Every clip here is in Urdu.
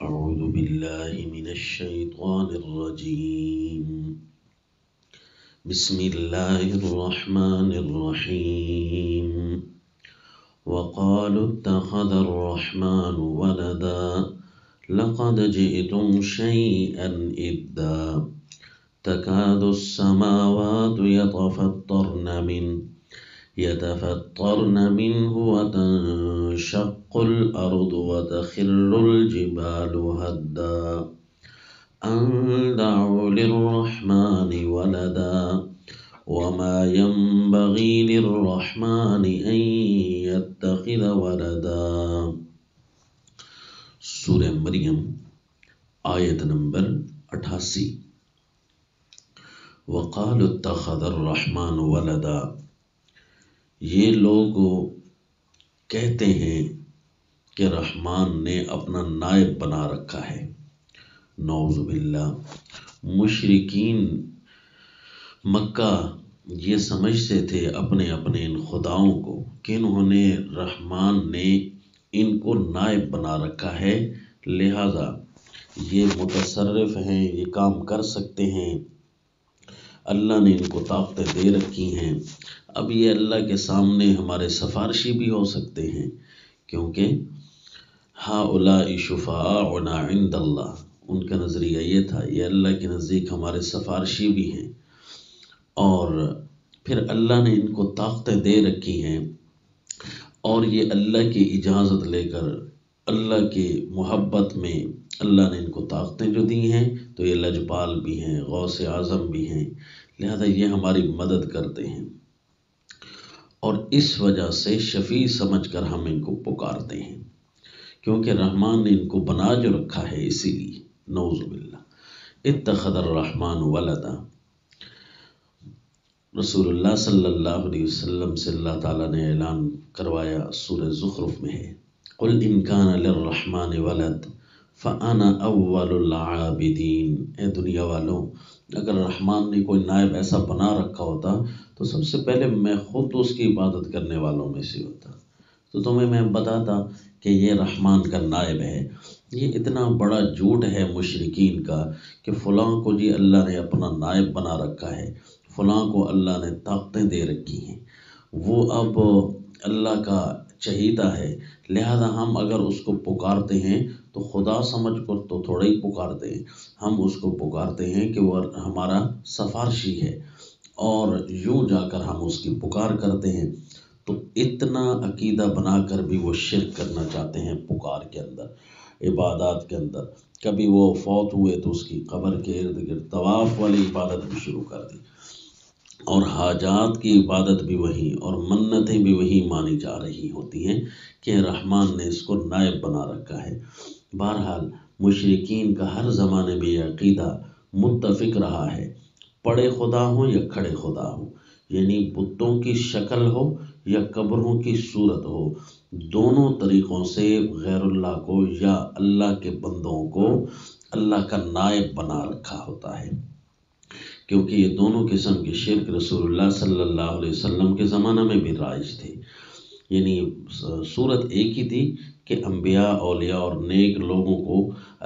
أعوذ بالله من الشيطان الرجيم بسم الله الرحمن الرحيم وقالوا اتخذ الرحمن ولدا لقد جئتم شيئا إدا تكاد السماوات يتفطرن منه وتنشق الأرض وتخر الجبال هدا أن دعوا للرحمن ولدا وما ينبغي للرحمن أن يتخذ ولدا. سورہ مریم آیت نمبر 88. وقالوا اتخذ الرحمن ولدا، یہ لوگ کہتے ہیں کہ رحمان نے اپنا نائب بنا رکھا ہے. نعوذ باللہ. مشرکین مکہ یہ سمجھتے تھے اپنے اپنے ان خداؤں کو کہ انہوں نے رحمان نے ان کو نائب بنا رکھا ہے، لہذا یہ متصرف ہیں، یہ کام کر سکتے ہیں، اللہ نے ان کو طاقتیں دے رکھی ہیں. اب یہ اللہ کے سامنے ہمارے سفارشی بھی ہو سکتے ہیں، کیونکہ ہؤلاء شفعاؤنا عند اللہ، ان کا نظریہ یہ تھا یہ اللہ کے نزدیک ہمارے سفارشی بھی ہیں. اور پھر اللہ نے ان کو طاقتیں دے رکھی ہیں، اور یہ اللہ کی اجازت لے کر اللہ کی محبت میں اللہ نے ان کو طاقتیں جو دی ہیں تو یہ لجپال بھی ہیں، غوث اعظم بھی ہیں، لہذا یہ ہماری مدد کرتے ہیں، اور اس وجہ سے شفیع سمجھ کر ہم ان کو پکارتے ہیں، کیونکہ رحمان نے ان کو بنا جو رکھا ہے، اسی لیے. نعوذ باللہ. اتخذ الرحمن ولدا، رسول اللہ صلی اللہ علیہ وسلم سے اللہ تعالیٰ نے اعلان کروایا، سورہ زخرف میں ہے، قل ان کان للرحمن ولد فانا اول العابدین. اے دنیا والوں، اگر رحمان نے کوئی نائب ایسا بنا رکھا ہوتا تو سب سے پہلے میں خود اس کی عبادت کرنے والوں میں سے ہوتا. تو تمہیں میں بتاتا کہ یہ رحمان کا نائب ہے. یہ اتنا بڑا جھوٹ ہے مشرکین کا کہ فلاں کو جی اللہ نے اپنا نائب بنا رکھا ہے، فلاں کو اللہ نے طاقتیں دے رکھی ہیں، وہ اب اللہ کا چہیتا ہے، لہذا ہم اگر اس کو پکارتے ہیں تو خدا سمجھ کر تو تھوڑا ہی پکارتے ہیں، ہم اس کو پکارتے ہیں کہ وہ ہمارا سفارشی ہے، اور یوں جا کر ہم اس کی پکار کرتے ہیں. تو اتنا عقیدہ بنا کر بھی وہ شرک کرنا چاہتے ہیں پکار کے اندر، عبادات کے اندر. کبھی وہ فوت ہوئے تو اس کی قبر کے ارد گرد طواف والی عبادت بھی شروع کر دی، اور حاجات کی عبادت بھی وہی، اور منتیں بھی وہی مانی جا رہی ہوتی ہیں کہ رحمان نے اس کو نائب بنا رکھا ہے. بہرحال مشرکین کا ہر زمانے میں یہ عقیدہ متفق رہا ہے، پڑے خدا ہوں یا کھڑے خدا ہوں، یعنی بتوں کی شکل ہو یا قبروں کی صورت ہو، دونوں طریقوں سے غیر اللہ کو یا اللہ کے بندوں کو اللہ کا نائب بنا رکھا ہوتا ہے. کیونکہ یہ دونوں قسم کے شرک رسول اللہ صلی اللہ علیہ وسلم کے زمانہ میں بھی رائج تھے. یعنی صورت ایک ہی تھی کہ انبیاء، اولیاء اور نیک لوگوں کو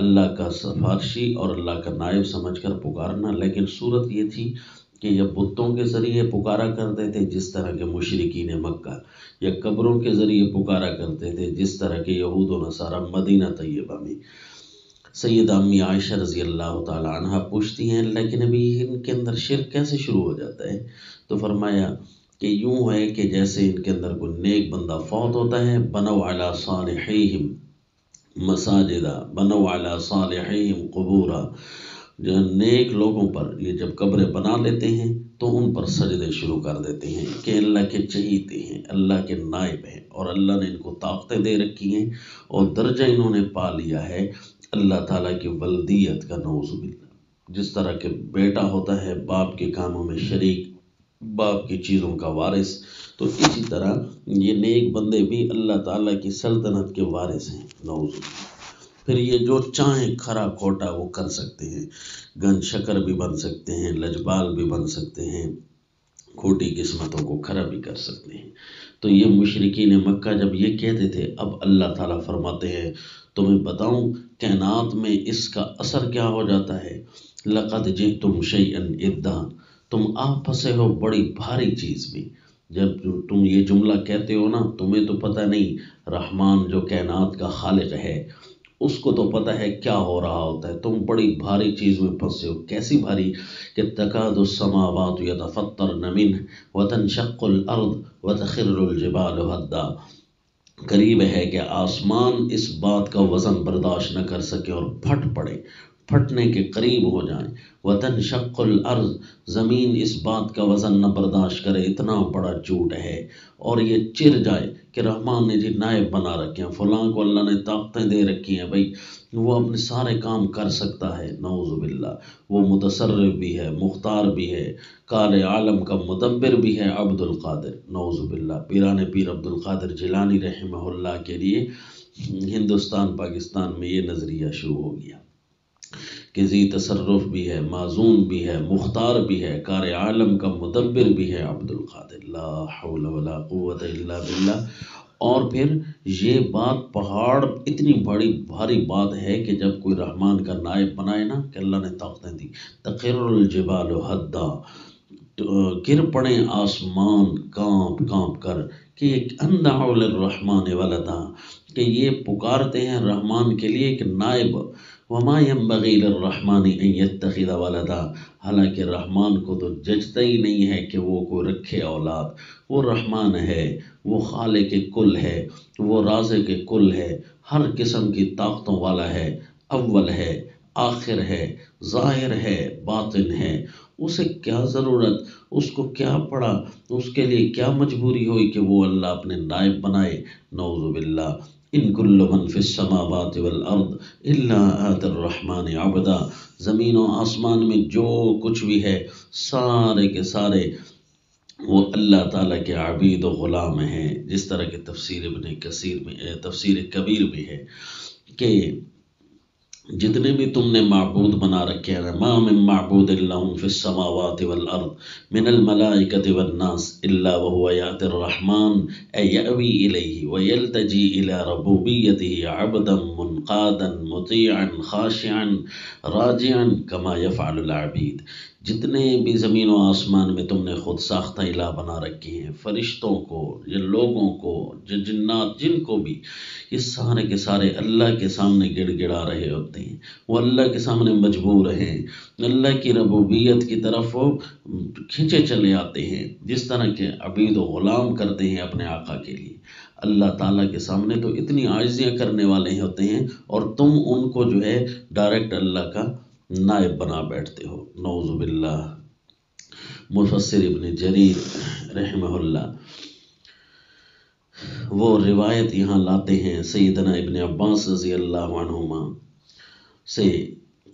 اللہ کا سفارشی اور اللہ کا نائب سمجھ کر پکارنا، لیکن صورت یہ تھی کہ یہ بتوں کے ذریعے پکارا کرتے تھے جس طرح کے مشرکین مکہ، یا قبروں کے ذریعے پکارا کرتے تھے جس طرح کے یہود و نصارہ مدینہ طیبہ میں. سیدہ امی عائشہ رضی اللہ تعالی عنہ پوچھتی ہیں لیکن ابھی ان کے اندر شرک کیسے شروع ہو جاتا ہے؟ تو فرمایا کہ یوں ہے کہ جیسے ان کے اندر کوئی نیک بندہ فوت ہوتا ہے، بنو علی صالحیہم مساجدہ، بنو علی صالحیہم قبورا، جو نیک لوگوں پر یہ جب قبریں بنا لیتے ہیں تو ان پر سجدے شروع کر دیتے ہیں کہ اللہ کے چہیتے ہیں، اللہ کے نائب ہیں، اور اللہ نے ان کو طاقتیں دے رکھی ہیں، اور درجہ انہوں نے پا لیا ہے اللہ تعالیٰ کی ولدیت کا. نعوذ باللہ. جس طرح کہ بیٹا ہوتا ہے باپ کے کاموں میں شریک، باپ کی چیزوں کا وارث، تو اسی طرح یہ نیک بندے بھی اللہ تعالیٰ کی سلطنت کے وارث ہیں. نعوذ باللہ. پھر یہ جو چاہیں کھرا کھوٹا وہ کر سکتے ہیں، گن شکر بھی بن سکتے ہیں، لجبال بھی بن سکتے ہیں، کھوٹی قسمتوں کو کھرا بھی کر سکتے ہیں. تو یہ مشرکین مکہ جب یہ کہتے تھے، اب اللہ تعالیٰ فرماتے ہیں تمہیں بتاؤں کائنات میں اس کا اثر کیا ہو جاتا ہے؟ لقد جئتم شیئا ادا، تم آ پھنسے ہو بڑی بھاری چیز میں۔ جب تم یہ جملہ کہتے ہو نا، تمہیں تو پتہ نہیں رحمان جو کائنات کا خالق ہے اس کو تو پتہ ہے کیا ہو رہا ہوتا ہے، تم بڑی بھاری چیز میں پھنسے ہو۔ کیسی بھاری کہ تکاد السماوات یتفطرن منہ وتنشق الارض وتخر الجبال ہدا، قریب ہے کہ آسمان اس بات کا وزن برداشت نہ کر سکے اور پھٹ پڑے، پھٹنے کے قریب ہو جائیں۔ وتنشق الارض، زمین اس بات کا وزن نہ برداشت کرے، اتنا بڑا جھوٹ ہے، اور یہ چر جائے کہ رحمان نے جی نائب بنا رکھے ہیں، فلاں کو اللہ نے طاقتیں دے رکھی ہیں، بھائی وہ اپنے سارے کام کر سکتا ہے، نعوذ باللہ، وہ متصرف بھی ہے، مختار بھی ہے، کال عالم کا مدبر بھی ہے، عبد القادر، نعوذ باللہ۔ پیران پیر عبد القادر جیلانی رحمہ اللہ کے لیے ہندوستان پاکستان میں یہ نظریہ شروع ہو گیا کہ ذی تصرف بھی ہے، معزون بھی ہے، مختار بھی ہے، کار عالم کا مدبر بھی ہے عبد القادر، لا حول ولا قوت الا باللہ۔ اور پھر یہ بات پہاڑ اتنی بڑی بھاری بات ہے کہ جب کوئی رحمان کا نائب بنائے نا کہ اللہ نے طاقتیں دی، تخر الجبال ہدا، گر پڑے آسمان کانپ کانپ کر، کہ ان دعوا للرحمن ولدا، کہ یہ پکارتے ہیں رحمان کے لیے ایک نائب، وما ينبغي للرحمن ان يتخذ ولدا، حالانکہ رحمان کو تو جچتا ہی نہیں ہے کہ وہ کوئی رکھے اولاد، وہ رحمان ہے، وہ خالق کل ہے، وہ رازق کل ہے، ہر قسم کی طاقتوں والا ہے، اول ہے، آخر ہے، ظاہر ہے، باطن ہے، اسے کیا ضرورت، اس کو کیا پڑا، اس کے لیے کیا مجبوری ہوئی کہ وہ اللہ اپنے نائب بنائے، نعوذ باللہ۔ ان کل من فی السماوات والارض الا آتی الرحمن عبدا، زمین و آسمان میں جو کچھ بھی ہے سارے کے سارے وہ اللہ تعالیٰ کے عبید و غلام ہیں، جس طرح کہ تفسیر ابن کثیر میں، تفسیر کبیر میں ہے کہ جتنے بھی تم نے معبود بنا رکھے ہیں، ما من معبود لهم فی السماوات والارض من الملائکۃ والناس الا وهو یأتی الرحمن ای یأوی الیہ ویلتجی الی ربوبیتہ عبدا منقادا مطیعا خاشعا راجعا کما یفعل العبید۔ جتنے بھی زمین و آسمان میں تم نے خود ساختہ الہ بنا رکھے ہیں، فرشتوں کو یا لوگوں کو یا جنات، جن کو بھی، یہ سارے کے سارے اللہ کے سامنے گڑ گڑا رہے ہوتے ہیں، وہ اللہ کے سامنے مجبور ہیں، اللہ کی ربوبیت کی طرف وہ کھینچے چلے آتے ہیں، جس طرح کے عبید و غلام کرتے ہیں اپنے آقا کے لیے۔ اللہ تعالیٰ کے سامنے تو اتنی عاجزیاں کرنے والے ہوتے ہیں، اور تم ان کو جو ہے ڈائریکٹ اللہ کا نائب بنا بیٹھتے ہو، نعوذ باللہ۔ مفسر ابن جریر رحمہ اللہ وہ روایت یہاں لاتے ہیں سیدنا ابن عباس رضی اللہ عنہما سے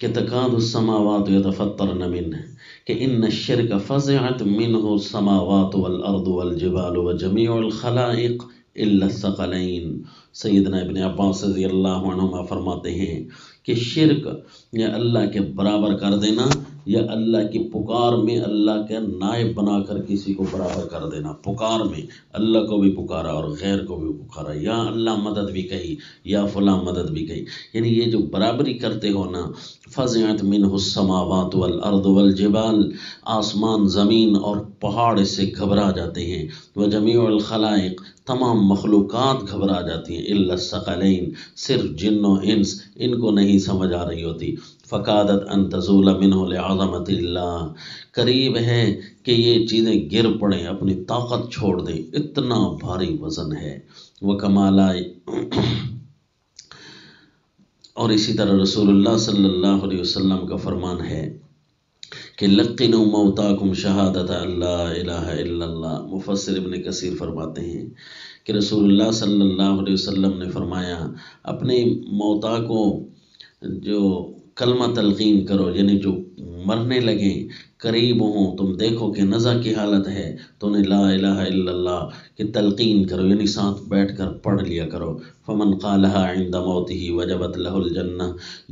کہ تکاد السماوات یتفطرن منہ، کہ ان الشرک فزعت منہ السماوات والارض والجبال وجمیع الخلائق الا الثقلین۔ سیدنا ابن عباس رضی اللہ عنہما فرماتے ہیں کہ شرک یا اللہ کے برابر کر دینا، یا اللہ کی پکار میں اللہ کے نائب بنا کر کسی کو برابر کر دینا، پکار میں اللہ کو بھی پکارا اور غیر کو بھی پکارا، یا اللہ مدد بھی کہی یا فلاں مدد بھی کہی، یعنی یہ جو برابری کرتے ہو نا، فزعت منہ السماوات والارض والجبال، آسمان، زمین اور پہاڑ اس سے گھبرا جاتے ہیں، وجمیع الخلائق، تمام مخلوقات گھبرا جاتی ہیں، الا الثقلین، صرف جن و انس، ان کو نہیں سمجھ آ رہی ہوتی۔ فکادت ان تزول منہ لعظمت اللہ، قریب ہے کہ یہ چیزیں گر پڑیں، اپنی طاقت چھوڑ دیں، اتنا بھاری وزن ہے وہ کمال آئے۔ اور اسی طرح رسول اللہ صلی اللہ علیہ وسلم کا فرمان ہے کہ لقنوا موتاکم شہادت لا الہ الا اللہ۔ مفسر ابن کثیر فرماتے ہیں کہ رسول اللہ صلی اللہ علیہ وسلم نے فرمایا اپنے موتا کو جو کلمہ تلقین کرو، یعنی جو مرنے لگیں قریب ہوں، تم دیکھو کہ نزع کی حالت ہے تو انہیں لا الہ الا اللہ کی تلقین کرو، یعنی ساتھ بیٹھ کر پڑھ لیا کرو۔ فمن قالها عند موته وجبت له الجنہ،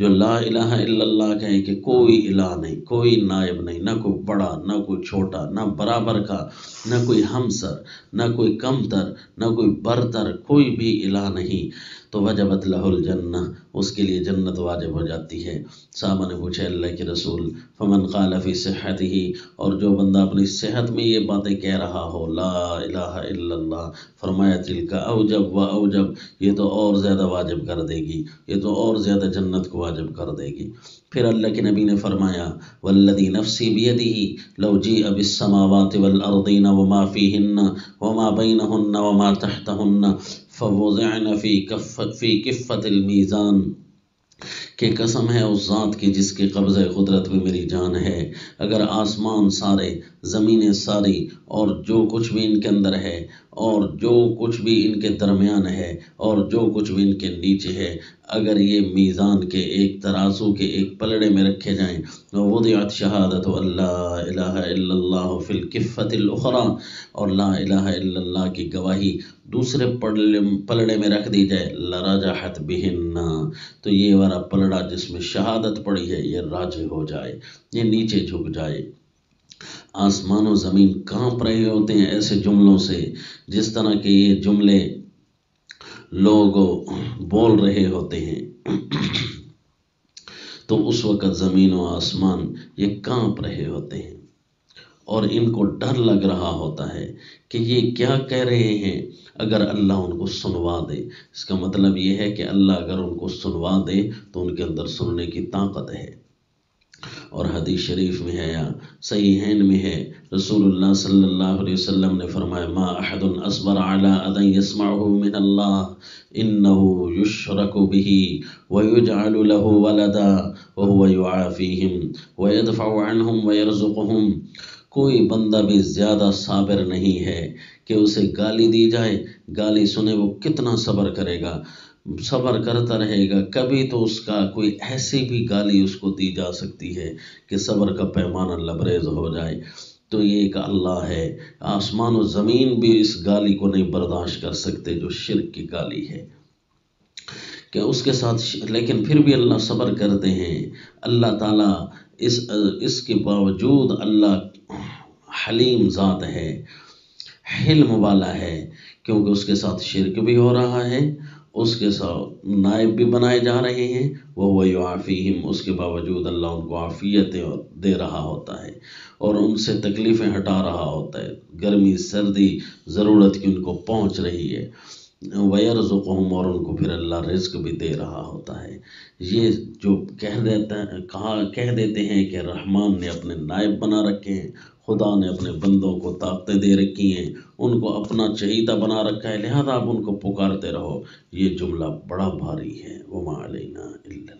جو لا الہ الا اللہ کہے کہ کوئی الہ نہیں، کوئی نائب نہیں، نہ کوئی بڑا نہ کوئی چھوٹا، نہ برابر کا، نہ کوئی ہمسر، نہ کوئی کمتر، نہ کوئی برتر، کوئی بھی الہ نہیں، تو وجبت لہ الجنہ، اس کے لیے جنت واجب ہو جاتی ہے۔ صحابہ نے پوچھا اللہ کے رسول فمن قال فی صحتہ، اور جو بندہ اپنی صحت میں یہ باتیں کہہ رہا ہو لا الہ الا اللہ، فرمایا تلک اوجب و اوجب، یہ تو اور زیادہ واجب کر دے گی، یہ تو اور زیادہ جنت کو واجب کر دے گی۔ پھر اللہ کے نبی نے فرمایا والذی نفسی بیدہ لو جیء بالسماوات والارضین وما فیہن وما بینہن وما تحتہن فوضعن فی کفۃ المیزان، کہ قسم ہے اس ذات کی جس کے قبضہ قدرت میں میری جان ہے، اگر آسمان سارے، زمینیں ساری، اور جو کچھ بھی ان کے اندر ہے، اور جو کچھ بھی ان کے درمیان ہے، اور جو کچھ بھی ان کے نیچے ہے، اگر یہ میزان کے ایک ترازو کے ایک پلڑے میں رکھے جائیں، وضعت شہادت اللہ الہ الا اللہ فی الکفۃ الاخری، اور لا الہ الا اللہ کی گواہی دوسرے پلڑے میں رکھ دی جائے، لرجحت بہن، تو یہ والا پلڑا جس میں شہادت پڑی ہے یہ راجع ہو جائے، یہ نیچے جھک جائے۔ آسمان و زمین کانپ رہے ہوتے ہیں ایسے جملوں سے، جس طرح کے یہ جملے لوگ بول رہے ہوتے ہیں، تو اس وقت زمین و آسمان یہ کانپ رہے ہوتے ہیں، اور ان کو ڈر لگ رہا ہوتا ہے کہ یہ کیا کہہ رہے ہیں۔ اگر اللہ ان کو سنوا دے، اس کا مطلب یہ ہے کہ اللہ اگر ان کو سنوا دے تو ان کے اندر سننے کی طاقت ہے۔ اور حدیث شریف میں ہے یا صحیحین میں ہے، رسول اللہ صلی اللہ علیہ وسلم نے فرمایا ما احد اصبر علی اذى يسمعه من اللہ انه یشرک به ویجعل له ولدا وهو يعافيهم ويدفع عنهم ويرزقهم، کوئی بندہ بھی زیادہ صابر نہیں ہے کہ اسے گالی دی جائے، گالی سنے وہ کتنا صبر کرے گا، صبر کرتا رہے گا، کبھی تو اس کا کوئی ایسی بھی گالی اس کو دی جا سکتی ہے کہ صبر کا پیمانہ لبریز ہو جائے۔ تو یہ ایک اللہ ہے، آسمان و زمین بھی اس گالی کو نہیں برداشت کر سکتے جو شرک کی گالی ہے، کہ اس کے ساتھ، لیکن پھر بھی اللہ صبر کرتے ہیں۔ اللہ تعالیٰ اس کے باوجود اللہ حلیم ذات ہے، حلم والا ہے، کیونکہ اس کے ساتھ شرک بھی ہو رہا ہے، اس کے ساتھ نائب بھی بنائے جا رہے ہیں، وہ یعافیہم، اس کے باوجود اللہ ان کو عافیت دے رہا ہوتا ہے اور ان سے تکلیفیں ہٹا رہا ہوتا ہے، گرمی سردی ضرورت کی ان کو پہنچ رہی ہے، وَيَرْزُقُهُمْ، اور ان کو پھر اللہ رزق بھی دے رہا ہوتا ہے۔ یہ جو کہہ دیتے ہیں کہ رحمان نے اپنے نائب بنا رکھے ہیں، خدا نے اپنے بندوں کو طاقتیں دے رکھی ہیں، ان کو اپنا چہیتا بنا رکھا ہے، لہذا آپ ان کو پکارتے رہو، یہ جملہ بڑا بھاری ہے۔ وَمَا عَلَيْنَا إِلَّا